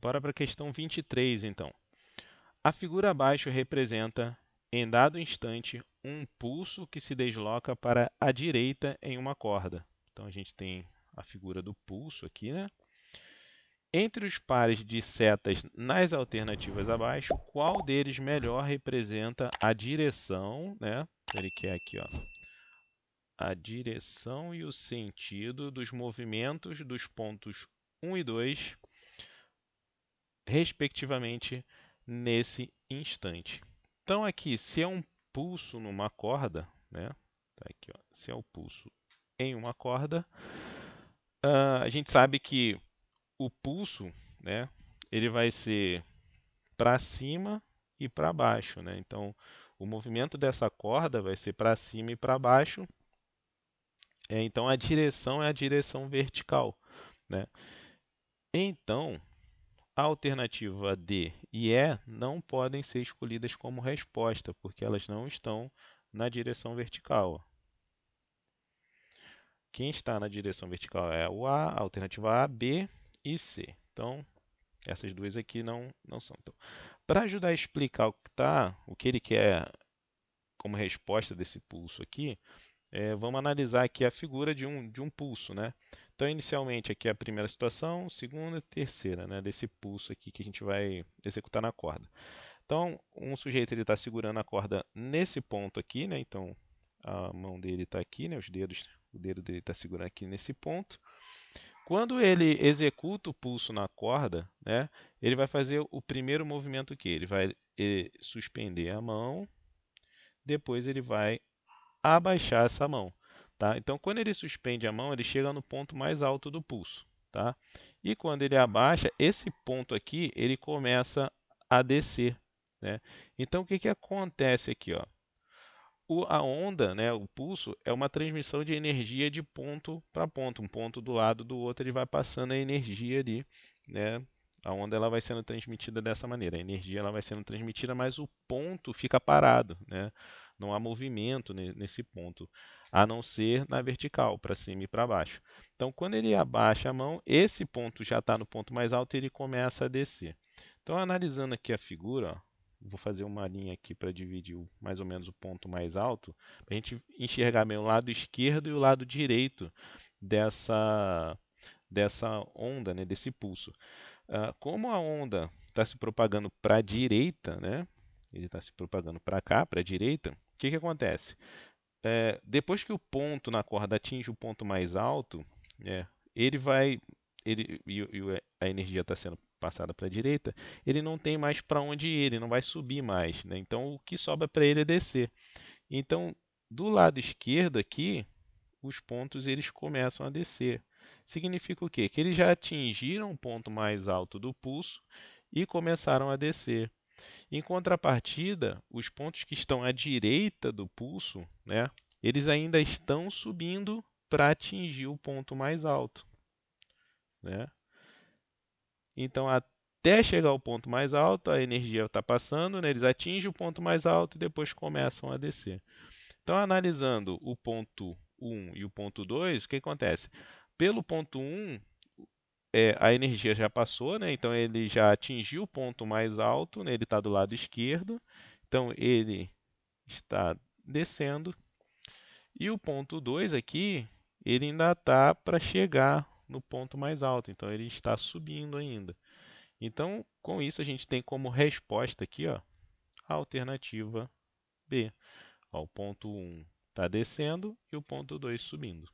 Bora para a questão 23, então. A figura abaixo representa, em dado instante, um pulso que se desloca para a direita em uma corda. Então a gente tem a figura do pulso aqui, né? Entre os pares de setas nas alternativas abaixo, qual deles melhor representa a direção, né? Ele quer aqui, ó, a direção e o sentido dos movimentos dos pontos 1 e 2, respectivamente, nesse instante. Então aqui, se é um pulso numa corda, né? Tá aqui, ó, se é o pulso em uma corda, a gente sabe que o pulso, né, ele vai ser para cima e para baixo, né? Então, o movimento dessa corda vai ser para cima e para baixo. Então, a direção é a direção vertical, né? Então, a alternativa D e E não podem ser escolhidas como resposta, porque elas não estão na direção vertical. Quem está na direção vertical é o A, a alternativa A, B e C. Então, essas duas aqui não são. Então, para ajudar a explicar o que ele quer como resposta desse pulso aqui, vamos analisar aqui a figura de um pulso, né? Então, inicialmente, aqui é a primeira situação, segunda e terceira, né? Desse pulso aqui que a gente vai executar na corda. Então, um sujeito ele está segurando a corda nesse ponto aqui, né? Então, a mão dele está aqui, né? O dedo dele está segurando aqui nesse ponto. Quando ele executa o pulso na corda, né? Ele vai fazer o primeiro movimento que ele vai suspender a mão, depois ele vai abaixar essa mão, tá? Então, quando ele suspende a mão, ele chega no ponto mais alto do pulso, tá? E quando ele abaixa, esse ponto aqui, ele começa a descer, né? Então, o que que acontece aqui, ó? A onda, né, o pulso, é uma transmissão de energia de ponto para ponto. Um ponto do lado do outro, ele vai passando a energia ali, né? A onda ela vai sendo transmitida dessa maneira. A energia ela vai sendo transmitida, mas o ponto fica parado, né? Não há movimento nesse ponto, a não ser na vertical, para cima e para baixo. Então, quando ele abaixa a mão, esse ponto já está no ponto mais alto e ele começa a descer. Então, analisando aqui a figura, ó, vou fazer uma linha aqui para dividir mais ou menos o ponto mais alto, para a gente enxergar bem o lado esquerdo e o lado direito dessa, dessa onda, né, desse pulso. Como a onda está se propagando para a direita, né, ele está se propagando para cá, para a direita, o que, que acontece? Depois que o ponto na corda atinge o ponto mais alto, né, ele vai, a energia está sendo passada para a direita, ele não tem mais para onde ir, ele não vai subir mais, né? Então o que sobra para ele é descer. Então, do lado esquerdo aqui, os pontos eles começam a descer. Significa o quê? Que eles já atingiram o ponto mais alto do pulso e começaram a descer. Em contrapartida, os pontos que estão à direita do pulso, né, eles ainda estão subindo para atingir o ponto mais alto, né? Então, até chegar ao ponto mais alto, a energia está passando, né, eles atingem o ponto mais alto e depois começam a descer. Então, analisando o ponto 1 e o ponto 2, o que acontece? Pelo ponto 1, a energia já passou, né? Então ele já atingiu o ponto mais alto, né? Ele está do lado esquerdo, então ele está descendo. E o ponto 2 aqui, ele ainda está para chegar no ponto mais alto, então ele está subindo ainda. Então, com isso, a gente tem como resposta aqui, ó, a alternativa B. Ó, o ponto 1 está descendo e o ponto 2 subindo.